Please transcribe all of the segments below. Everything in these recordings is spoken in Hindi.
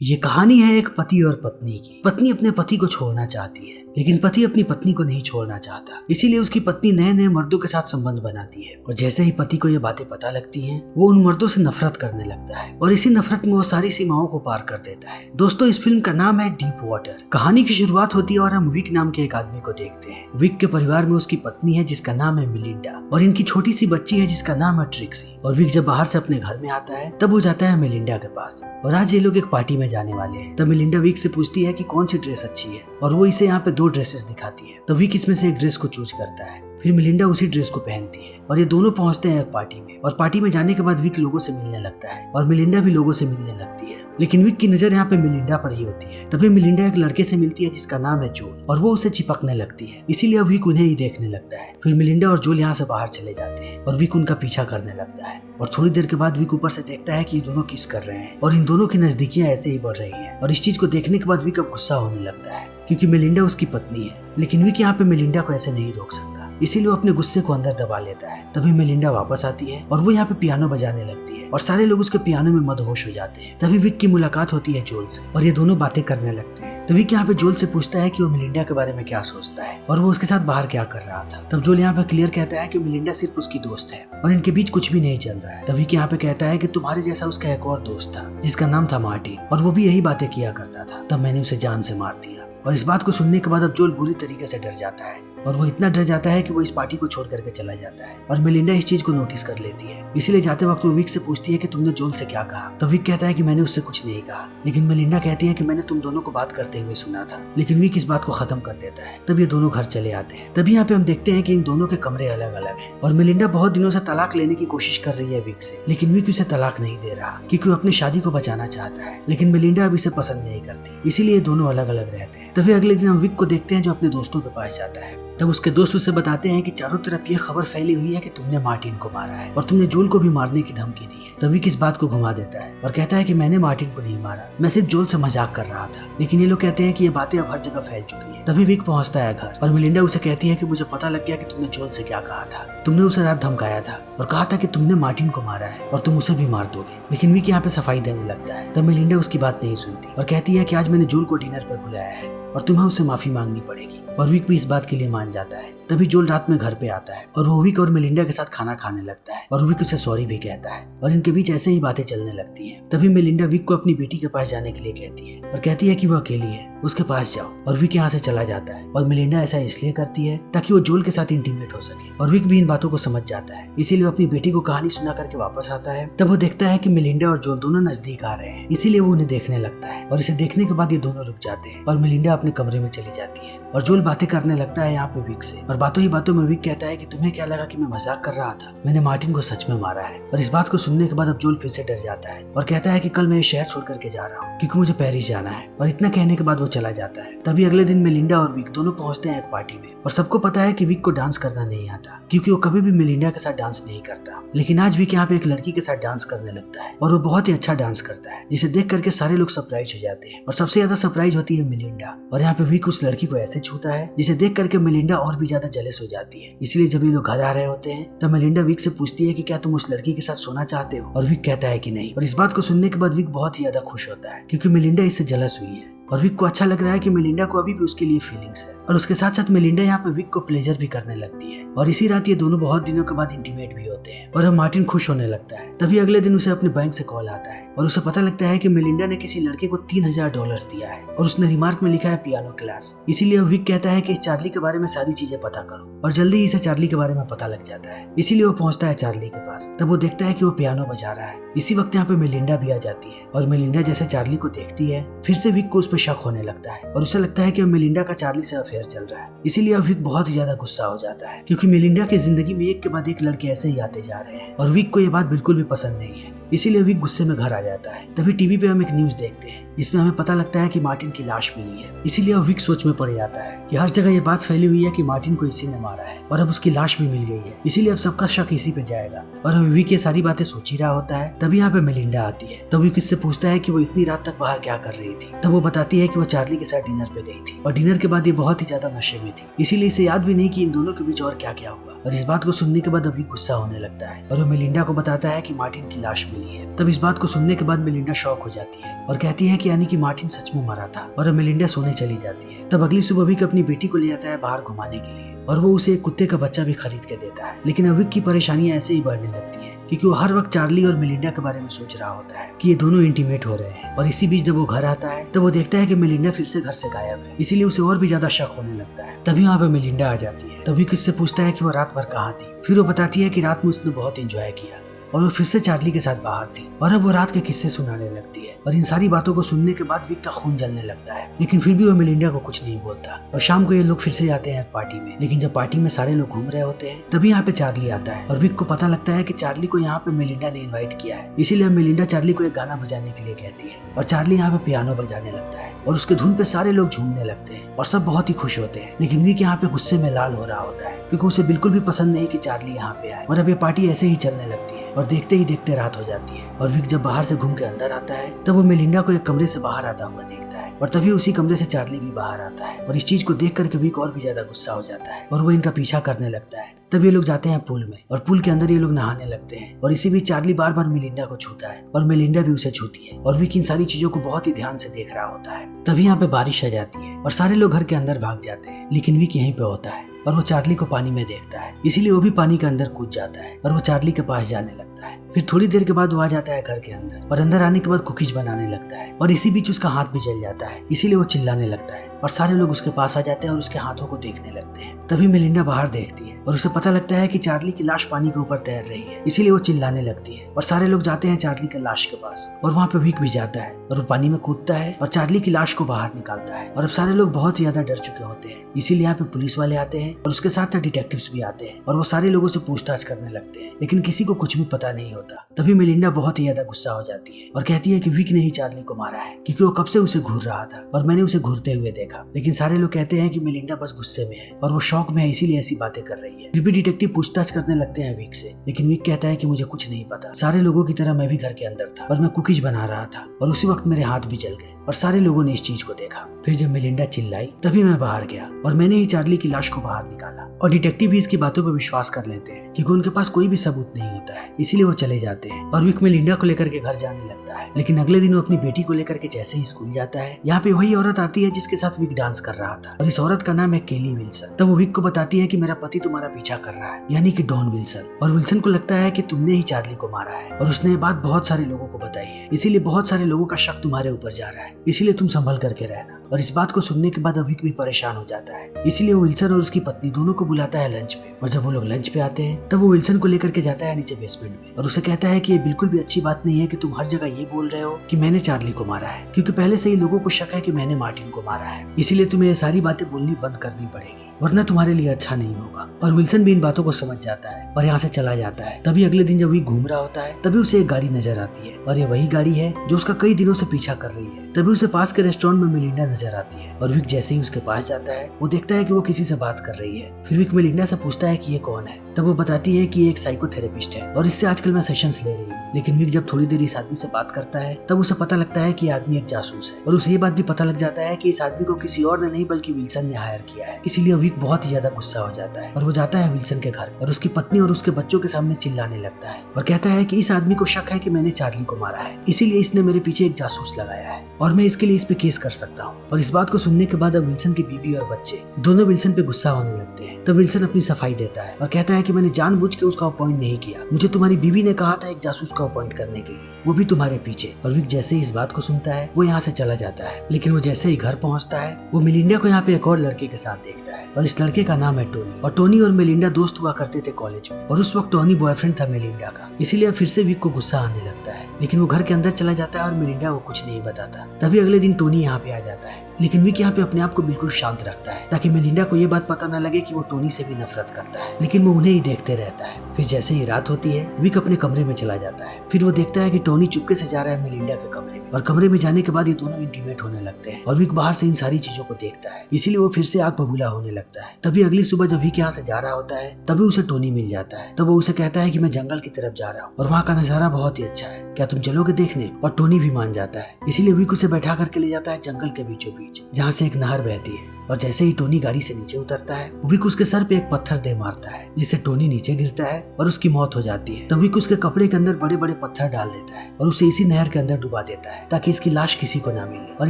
ये कहानी है एक पति और पत्नी की। पत्नी अपने पति को छोड़ना चाहती है, लेकिन पति अपनी पत्नी को नहीं छोड़ना चाहता। इसीलिए उसकी पत्नी नए नए मर्दों के साथ संबंध बनाती है और जैसे ही पति को ये बातें पता लगती हैं, वो उन मर्दों से नफरत करने लगता है और इसी नफरत में वो सारी सीमाओं को पार कर देता है। दोस्तों, इस फिल्म का नाम है डीप वाटर। कहानी की शुरुआत होती है और हम विक नाम के एक आदमी को देखते हैं। विक के परिवार में उसकी पत्नी है जिसका नाम है मिलिंडा और इनकी छोटी सी बच्ची है जिसका नाम है ट्रिक्सी। और विक जब बाहर से अपने घर में आता है तब वो जाता है मिलिंडा के पास और आज ये लोग एक पार्टी में जाने वाले हैं। तब मिलिंडा विक से पूछती है कि कौन सी ड्रेस अच्छी है और वो इसे यहाँ पे 2 ड्रेसेस दिखाती है। तो विक इसमें से एक ड्रेस को चूज करता है। फिर मिलिंडा उसी ड्रेस को पहनती है और ये दोनों पहुंचते हैं एक पार्टी में। और पार्टी में जाने के बाद विक लोगों से मिलने लगता है और मिलिंडा भी लोगों से मिलने लगती है, लेकिन विक की नजर यहाँ पे मिलिंडा पर ही होती है। तभी मिलिंडा एक लड़के से मिलती है जिसका नाम है जोल और वो उसे चिपकने लगती है, इसीलिए विक उन्हें ही देखने लगता है। फिर मिलिंडा और जोल यहाँ से बाहर चले जाते हैं और विक उनका पीछा करने लगता है। और थोड़ी देर के बाद विक ऊपर से देखता है कि ये दोनों किस कर रहे हैं और इन दोनों की नजदीकियां ऐसे ही बढ़ रही हैं। और इस चीज को देखने के बाद विक अब गुस्सा होने लगता है क्योंकि मिलिंडा उसकी पत्नी है, लेकिन विक यहाँ पे मिलिंडा को ऐसे नहीं रोक सकता, इसीलिए वो अपने गुस्से को अंदर दबा लेता है। तभी मिलिंडा वापस आती है और वो यहाँ पे पियानो बजाने लगती है और सारे लोग उसके पियानो में मदहोश हो जाते हैं। तभी विक की मुलाकात होती है जोल से और ये दोनों बातें करने लगते हैं। तो विक यहाँ पे जोल से पूछता है कि वो मिलिंडा के बारे में क्या सोचता है और वो उसके साथ बाहर क्या कर रहा था। तब जोल यहाँ पे क्लियर कहता है कि मिलिंडा सिर्फ उसकी दोस्त है और इनके बीच कुछ भी नहीं चल रहा है। तभी यहाँ पे कहता है कि तुम्हारे जैसा उसका एक और दोस्त था जिसका नाम था मार्टिन और वो भी यही बातें किया करता था, तब मैंने उसे जान से मार दिया। और इस बात को सुनने के बाद अब जोल बुरी तरीके से डर जाता है और वो इतना डर जाता है कि वो इस पार्टी को छोड़ करके चला जाता है। और मिलिंडा इस चीज को नोटिस कर लेती है, इसीलिए जाते वक्त वो विक से पूछती है कि तुमने जोल से क्या कहा। तो विक कहता है कि मैंने उससे कुछ नहीं कहा, लेकिन मिलिंडा कहती है कि मैंने तुम दोनों को बात करते हुए सुना था। लेकिन विक इस बात को खत्म कर देता है। तब ये दोनों घर चले आते हैं। तभी यहाँ पे हम देखते हैं कि इन दोनों के कमरे अलग अलग हैं और मिलिंडा बहुत दिनों से तलाक लेने की कोशिश कर रही है विक से, लेकिन विक उसे तलाक नहीं दे रहा क्योंकि वो अपनी शादी को बचाना चाहता है। लेकिन मिलिंडा अब इसे पसंद नहीं करती, इसीलिए दोनों अलग अलग रहते हैं। तभी अगले दिन हम विक को देखते हैं जो अपने दोस्तों के पास जाता है। तब उसके दोस्त उसे बताते हैं कि चारों तरफ ये खबर फैली हुई है कि तुमने मार्टिन को मारा है और तुमने जोल को भी मारने की धमकी दी है। तभी किस बात को घुमा देता है और कहता है कि मैंने मार्टिन को नहीं मारा, मैं सिर्फ जोल से मजाक कर रहा था। लेकिन ये लोग कहते हैं कि ये बातें अब हर जगह फैल चुकी हैं। तभी विक पहुंचता है घर और मिलिंडा उसे कहती है कि मुझे पता लग गया कि तुमने जोल से क्या कहा था। तुमने उसे रात धमकाया था और कहा था कि तुमने मार्टिन को मारा है और तुम उसे भी मार दोगे। लेकिन विक यहाँ पे सफाई देने लगता है। तब मिलिंडा उसकी बात नहीं सुनती और कहती है कि आज मैंने जोल को डिनर पर बुलाया है और तुम्हें उससे माफी मांगनी पड़ेगी। और विक भी इस बात के लिए मान जाता है। तभी जोल रात में घर पे आता है और वो विक और मिलिंडा के साथ खाना खाने लगता है और विक उसे सॉरी भी कहता है और इनके बीच ऐसे ही बातें चलने लगती हैं। तभी मिलिंडा विक को अपनी बेटी के पास जाने के लिए कहती है और कहती है कि वो अकेली है, उसके पास जाओ। और विक यहाँ से चला जाता है और मिलिंडा ऐसा इसलिए करती है ताकि वो जोल के साथ इंटीमेट हो सके। और विक भी इन बातों को समझ जाता है, इसीलिए वो अपनी बेटी को कहानी सुना करके वापस आता है। तब वो देखता है कि मिलिंडा और जोल दोनों नजदीक आ रहे हैं, इसीलिए वो उन्हें देखने लगता है और इसे देखने के बाद ये दोनों रुक जाते हैं और मिलिंडा अपने कमरे में चली जाती है और जोल बातें करने लगता है यहाँ पे विक से। और बातों ही बातों में विक कहता है कि तुम्हें क्या लगा कि मैं मजाक कर रहा था, मैंने मार्टिन को सच में मारा है। और इस बात को सुनने के बाद अब जोल फिर से डर जाता है और कहता है कि कल मैं ये शहर छोड़ करके जा रहा हूँ क्योंकि मुझे पेरिस जाना है। और इतना कहने के बाद वो चला जाता है। तभी अगले दिन मिलिंडा और विक दोनों पहुंचते हैं एक पार्टी में और सबको पता है कि विक को डांस करना नहीं आता क्योंकि वो कभी भी मिलिंडा के साथ डांस नहीं करता। लेकिन आज विक यहाँ पे एक लड़की के साथ डांस करने लगता है और वो बहुत ही अच्छा डांस करता है, जिसे देख करके सारे लोग सरप्राइज हो जाते हैं और सबसे ज्यादा सरप्राइज होती है मिलिंडा। और यहाँ पे विक उस लड़की को ऐसे छूता है जिसे देख करके मिलिंडा और भी ज्यादा जेलस हो जाती है। इसलिए जब ये लोग घर आ रहे होते हैं तब मिलिंडा विक से पूछती है कि क्या तुम उस लड़की के साथ सोना चाहते हो, और विक कहता है कि नहीं। और इस बात को सुनने के बाद विक बहुत ही ज्यादा खुश होता है क्योंकि मिलिंडा इससे जेलस हुई है और विक को अच्छा लग रहा है कि मिलिंडा को अभी भी उसके लिए फीलिंग्स है। और उसके साथ साथ मिलिंडा यहाँ पे विक को प्लेजर भी करने लगती है और इसी रात ये दोनों बहुत दिनों के बाद इंटीमेट भी होते हैं और अब मार्टिन खुश होने लगता है। तभी अगले दिन उसे अपने बैंक से कॉल आता है और उसे पता लगता है कि मिलिंडा ने किसी लड़के को $3000 दिया है और उसने रिमार्क में लिखा है पियानो क्लास। इसीलिए विक कहता है कि इस चार्ली के बारे में सारी चीजें पता करो और जल्दी ही इसे चार्ली के बारे में पता लग जाता है। इसीलिए वो पहुंचता है चार्ली के पास। तब वो देखता है कि वो पियानो बजा रहा है। इसी वक्त यहाँ पे मिलिंडा भी आ जाती है और मिलिंडा जैसे चार्ली को देखती है फिर से विक को उस पर शक होने लगता है और उसे लगता है कि अब मिलिंडा का चार्ली से अफेयर चल रहा है। इसीलिए अब विक बहुत ही ज्यादा गुस्सा हो जाता है क्योंकि मिलिंडा की जिंदगी में एक के बाद एक लड़के ऐसे ही आते जा रहे हैं और विक को ये बात बिल्कुल भी पसंद नहीं है। इसीलिए विक गुस्से में घर आ जाता है। तभी टीवी पे हम एक न्यूज देखते हैं जिसमें हमें पता लगता है कि मार्टिन की लाश मिली है। इसीलिए अब विक सोच में पड़ जाता है कि हर जगह ये बात फैली हुई है कि मार्टिन को इसी ने मारा है और अब उसकी लाश भी मिल गई है। इसीलिए अब सबका शक इसी पे जाएगा और अब विक ये सारी बातें सोच ही रहा होता है। तभी यहाँ पे मिलिंडा आती है। तब विक इससे पूछता है कि वो इतनी रात तक बाहर क्या कर रही थी। तब वो बताती है कि वो चार्ली के साथ डिनर पे गई थी और डिनर के बाद ये बहुत ही ज्यादा नशे में थी, इसीलिए इसे याद भी नहीं कि इन दोनों के बीच और क्या क्या हुआ। और इस बात को सुनने के बाद अभी गुस्सा होने लगता है और वो मिलिंडा को बताता है कि मार्टिन की लाश मिली है। तब इस बात को सुनने के बाद मिलिंडा शॉक हो जाती है और कहती है कि विक यानी कि मार्टिन सच में मरा था और अब मेलिंडा सोने चली जाती है। तब अगली सुबह विक अपनी बेटी को ले जाता है बाहर घुमाने के लिए और वो उसे एक कुत्ते का बच्चा भी खरीद के देता है। लेकिन अब विक की परेशानियां ऐसे ही बढ़ने लगती है क्योंकि वो हर वक्त चार्ली और मेलिंडा के बारे में सोच रहा होता है कि ये दोनों इंटीमेट हो रहे हैं। और इसी बीच जब वो घर आता है तब वो देखता है कि मेलिंडा फिर से घर से गायब है, इसीलिए उसे और भी ज्यादा शक होने लगता है। तभी वहाँ पे मेलिंडा आ जाती है। तभी किससे पूछता है कि वो रात भर कहाँ थी। फिर वो बताती है कि रात में उसने बहुत एंजॉय किया और वो फिर से चार्ली के साथ बाहर थी और अब वो रात के किस्से सुनाने लगती है। और इन सारी बातों को सुनने के बाद विक का खून जलने लगता है, लेकिन फिर भी वो मेलिंडा को कुछ नहीं बोलता। और शाम को ये लोग फिर से जाते हैं पार्टी में, लेकिन जब पार्टी में सारे लोग घूम रहे होते हैं तभी यहाँ पे चार्ली आता है और विक को पता लगता है कि चार्ली को यहाँ पे मेलिंडा ने इन्वाइट किया है। इसीलिए मेलिंडा चार्ली को एक गाना बजाने के लिए कहती है और चार्ली यहाँ पे पियानो बजाने लगता है और उसके धुन पे सारे लोग झूमने लगते हैं और सब बहुत ही खुश होते हैं। लेकिन विक यहाँ पे गुस्से में लाल हो रहा होता है क्योंकि उसे बिल्कुल भी पसंद नहीं कि चार्ली यहाँ पे आए। और अब ये पार्टी ऐसे ही चलने लगती है और देखते ही देखते रात हो जाती है। और विक जब बाहर से घूम के अंदर आता है तब वो मेलिंडा को एक कमरे से बाहर आता हुआ देखता है और तभी उसी कमरे से चार्ली भी बाहर आता है। और इस चीज को देख करके विक और भी ज्यादा गुस्सा हो जाता है और वो इनका पीछा करने लगता है। तब ये लोग जाते हैं पूल में और पूल के अंदर ये लोग नहाने लगते हैं और इसी बीच चार्ली बार बार मेलिंडा को छूता है और मेलिंडा भी उसे छूती है और विक इन सारी चीजों को बहुत ही ध्यान से देख रहा होता है। तभी यहाँ पे बारिश आ जाती है और सारे लोग घर के अंदर भाग जाते हैं, लेकिन विक यहीं पे होता है और वो चार्ली को पानी में देखता है, इसीलिए वो भी पानी के अंदर कूद जाता है और वो चार्ली के पास जाने लगता है। फिर थोड़ी देर के बाद वो आ जाता है घर के अंदर और अंदर आने के बाद कुकीज बनाने लगता है और इसी बीच उसका हाथ भी जल जाता है, इसीलिए वो चिल्लाने लगता है और सारे लोग उसके पास आ जाते हैं और उसके हाथों को देखने लगते हैं। तभी मेलिंडा बाहर देखती है और उसे पता लगता है कि चार्ली की लाश पानी के ऊपर तैर रही है, इसीलिए वो चिल्लाने लगती है और सारे लोग जाते हैं चार्ली के लाश के पास और वहाँ पे विक भी जाता है और वो पानी में कूदता है और चार्ली की लाश को बाहर निकालता है। और अब सारे लोग बहुत ही ज्यादा डर चुके होते हैं, इसीलिए यहाँ पे पुलिस वाले आते हैं और उसके साथ डिटेक्टिव्स भी आते हैं और वो सारे लोगों से पूछताछ करने लगते हैं, लेकिन किसी को कुछ भी पता नहीं होता। तभी मेलिंडा बहुत ही ज्यादा गुस्सा हो जाती है और कहती है कि विक ने ही चार्ली को मारा है क्योंकि वो कब से उसे घूर रहा था और मैंने उसे घूरते हुए देखा। लेकिन सारे लोग कहते हैं कि मेलिंडा बस गुस्से में है और वो शौक में है, इसीलिए ऐसी बातें कर रही है। फिर भी डिटेक्टिव पूछताछ करने लगते हैं विक से, लेकिन विक कहता है कि मुझे कुछ नहीं पता, सारे लोगों की तरह मैं भी घर के अंदर था और मैं कुकीज बना रहा था और उसी वक्त मेरे हाथ भी जल गए और सारे लोगों ने इस चीज को देखा। फिर जब मेलिंडा चिल्लाई तभी मैं बाहर गया और मैंने ही चार्ली की लाश को बाहर निकाला। और डिटेक्टिव भी इसकी बातों पर विश्वास कर लेते हैं क्योंकि उनके पास कोई भी सबूत नहीं होता है, इसीलिए वो चले जाते हैं और विक मेलिंडा को लेकर के घर जाने लगता है। लेकिन अगले दिन वो अपनी बेटी को लेकर के जैसे ही स्कूल जाता है, यहाँ पे वही औरत आती है जिसके साथ विक डांस कर रहा था और इस औरत का नाम है केली विल्सन। तब वो विक को बताती है कि मेरा पति तुम्हारा पीछा कर रहा है, यानी कि डॉन विल्सन, और विल्सन को लगता है कि तुमने ही चार्ली को मारा है और उसने ये बात बहुत सारे लोगों को बताई है, इसीलिए बहुत सारे लोगों का शक तुम्हारे ऊपर जा रहा है, इसीलिए तुम संभल करके रहना। और इस बात को सुनने के बाद विक भी परेशान हो जाता है, इसीलिए वो विल्सन और उसकी पत्नी दोनों को बुलाता है लंच पे। और जब वो लोग लंच पे आते हैं तब वो विल्सन को लेकर के जाता है नीचे बेसमेंट में और उसे कहता है कि ये बिल्कुल भी अच्छी बात नहीं है कि तुम हर जगह ये बोल रहे हो कि मैंने चार्ली को मारा है, क्योंकि पहले से ही लोगों को शक है कि मैंने मार्टिन को मारा है, इसीलिए तुम्हें ये सारी बातें बोलनी बंद करनी पड़ेगी वरना तुम्हारे लिए अच्छा नहीं होगा। और विल्सन भी इन बातों को समझ जाता है और यहाँ से चला जाता है। तभी अगले दिन जब विक घूम रहा होता है तभी उसे एक गाड़ी नजर आती है और ये वही गाड़ी है जो उसका कई दिनों से पीछा कर रही है। तभी उसे पास के रेस्टोरेंट में मेलिंडा नजर आती है और विक जैसे ही उसके पास जाता है वो देखता है कि वो किसी से बात कर रही है। फिर विक मेलिंडा से पूछता है कि ये कौन है। तब वो बताती है कि ये एक साइकोथेरेपिस्ट है और इससे आजकल मैं सेशंस ले रही हूँ। लेकिन विक जब थोड़ी देर इस आदमी से बात करता है तब उसे पता लगता है कि ये आदमी एक जासूस है और उसे ये बात भी पता लग जाता है कि इस आदमी को किसी और ने नहीं बल्कि विल्सन ने हायर किया है। इसीलिए विक बहुत ही ज्यादा गुस्सा हो जाता है और वो जाता है विल्सन के घर और उसकी पत्नी और उसके बच्चों के सामने चिल्लाने लगता है और कहता है कि इस आदमी को शक है कि मैंने चार्ली को मारा है, इसीलिए इसने मेरे पीछे एक जासूस लगाया है और मैं इसके लिए इस पे केस कर सकता हूँ। और इस बात को सुनने के बाद अब विल्सन की बीबी और बच्चे दोनों विल्सन पे गुस्सा होने लगते हैं। तो विल्सन अपनी सफाई देता है और कहता है कि मैंने जानबूझ के उसका अपॉइंट नहीं किया, मुझे तुम्हारी बीबी ने कहा था एक जासूस को अपॉइंट करने के लिए, वो भी तुम्हारे पीछे। और विक जैसे ही इस बात को सुनता है वो यहाँ से चला जाता है। लेकिन वो जैसे ही घर पहुँचता है वो मेलिंडा को यहाँ पे एक और लड़के के साथ देखता है और इस लड़के का नाम है टोनी। और टोनी और मेलिंडा दोस्त हुआ करते थे कॉलेज में और उस वक्त टोनी बॉयफ्रेंड था मेलिंडा का, इसीलिए फिर से विक को गुस्सा आने लगता है। लेकिन वो घर के अंदर चला जाता है और मेलिंडा को कुछ नहीं बताता। तभी अगले दिन टोनी यहाँ पे आ जाता है, लेकिन विक यहाँ पे अपने आप को बिल्कुल शांत रखता है ताकि मेलिंडा को ये बात पता न लगे कि वो टोनी से भी नफरत करता है, लेकिन वो उन्हें ही देखते रहता है। फिर जैसे ही रात होती है विक अपने कमरे में चला जाता है। फिर वो देखता है कि टोनी चुपके से जा रहा है मेलिंडा के कमरे में और कमरे में जाने के बाद ये दोनों इंटीमेट होने लगते हैं और विक बाहर से इन सारी चीजों को देखता है, इसीलिए वो फिर से आग बबूला होने लगता है। तभी अगली सुबह जब विक यहाँ से जा रहा होता है तभी उसे टोनी मिल जाता है। तब वो उसे कहता है कि मैं जंगल की तरफ जा रहा हूँ और वहाँ का नजारा बहुत ही अच्छा है, क्या तुम चलोगे देखने? और टोनी भी मान जाता है, इसीलिए विक उसे बैठा करके ले जाता है जंगल के बीचों बीच जहाँ से एक नहर बहती है और जैसे ही टोनी गाड़ी से नीचे उतरता है, विक उसके सर पे एक पत्थर दे मारता है, जिससे टोनी नीचे गिरता है और उसकी मौत हो जाती है। तब विक उसके कपड़े के अंदर बड़े बड़े पत्थर डाल देता है और उसे इसी नहर के अंदर डुबा देता है ताकि इसकी लाश किसी को ना मिले। और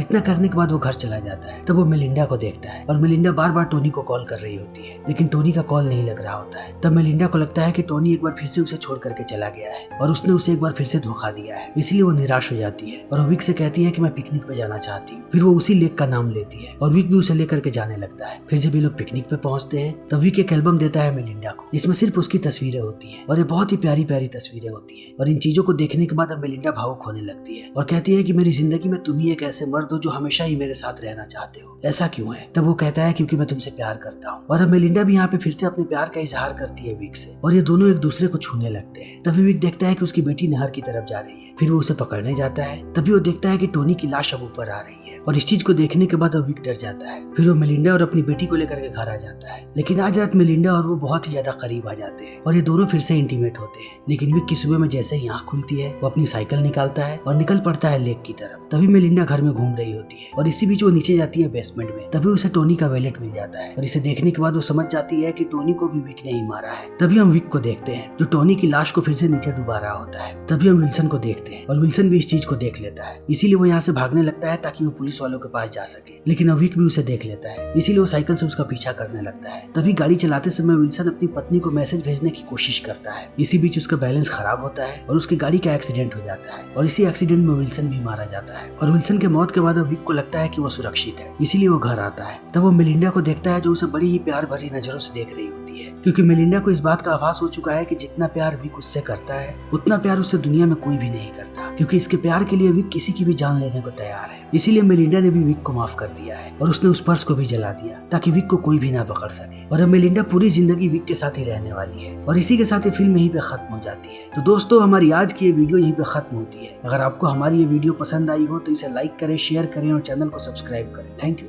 इतना करने के बाद वो घर चला जाता है। तब वो मेलिंडा को देखता है और मेलिंडा बार बार टोनी को कॉल कर रही होती है, लेकिन टोनी का कॉल नहीं लग रहा होता है। तब मेलिंडा को लगता है कि टोनी एक बार फिर से उसे छोड़ करके चला गया है और उसने उसे एक बार फिर से धोखा दिया है, इसलिए वो निराश हो जाती है और विक से कहती है कि मैं पिकनिक पे जाना चाहती हूँ। फिर वो उसी लेक का नाम लेती है और विक भी उसे लेकर के जाने लगता है। फिर जब ये लोग पिकनिक पे पहुंचते हैं तब विक एक एल्बम देता है मेलिंडा को, जिसमें सिर्फ उसकी तस्वीरें होती है और ये बहुत ही प्यारी प्यारी तस्वीरें होती है। और इन चीजों को देखने के बाद अब मेलिंडा भावुक होने लगती है और कहती है कि मेरी जिंदगी में तुम ही एक ऐसे मर्द हो जो हमेशा ही मेरे साथ रहना चाहते हो, ऐसा क्यों है? तब वो कहता है क्योंकि मैं तुमसे प्यार करता हूँ। और अब मेलिंडा भी यहाँ पे फिर से अपने प्यार का इजहार करती है विक से और ये दोनों एक दूसरे को छूने लगते हैं। तभी विक देखता है कि उसकी बेटी नहर की तरफ जा रही है। फिर वो उसे पकड़ने जाता है। तभी वो देखता है कि टोनी की लाश अब ऊपर आ रही है और इस चीज को देखने के बाद विक डर जाता है। फिर वो मेलिंडा और अपनी बेटी को लेकर के घर आ जाता है, लेकिन आज रात मेलिंडा और वो बहुत ही ज्यादा करीब आ जाते हैं और ये दोनों फिर से इंटीमेट होते हैं। लेकिन विक की सुबह में जैसे ही आँख खुलती है वो अपनी साइकिल निकालता है और निकल पड़ता है लेक की तरफ। तभी मेलिंडा घर में घूम रही होती है और इसी बीच वो नीचे जाती है बेसमेंट में। तभी उसे टोनी का वैलेट मिल जाता है और इसे देखने के बाद वो समझ जाती है कि टोनी को भी विक ने ही मारा है। तभी हम विक को देखते हैं जो टोनी की लाश को फिर से नीचे डुबा रहा होता है। तभी हम विल्सन को देखते हैं और विल्सन भी इस चीज को देख लेता है, इसीलिए वो यहाँ से भागने लगता है ताकि वो पुलिस वालों के पास जा सके। लेकिन विक भी उसे देख लेता है, इसीलिए वो साइकिल से उसका पीछा करने लगता है। तभी गाड़ी चलाते समय विल्सन अपनी पत्नी को मैसेज भेजने की कोशिश करता है। इसी बीच उसका बैलेंस खराब होता है और उसकी गाड़ी का एक्सीडेंट हो जाता है और इसी एक्सीडेंट में विल्सन भी मारा जाता है। और विल्सन के मौत के बाद विक को लगता है कि वो सुरक्षित है, इसीलिए वो घर आता है। तब वो मेलिंडा को देखता है जो उसे बड़ी ही प्यार भरी नजरों से देख रही होती है, क्योंकि मेलिंडा को इस बात का आभास हो चुका है कि जितना प्यार विक उससे करता है उतना प्यार उससे दुनिया में कोई भी नहीं करता, क्योंकि इसके प्यार के लिए विक किसी की भी जान लेने को तैयार है। इसीलिए मेलिंडा ने भी विक को माफ कर दिया है और उसने उस पर्स को भी जला दिया ताकि विक को कोई भी ना पकड़ सके। और अब मेलिंडा पूरी जिंदगी विक के साथ ही रहने वाली है और इसी के साथ ये फिल्म यहीं पे खत्म हो जाती है। तो दोस्तों हमारी आज की ये वीडियो यहीं पे खत्म होती है। अगर आपको हमारी ये वीडियो पसंद आई हो तो इसे लाइक करें, शेयर करें और चैनल को सब्सक्राइब करें। Thank you.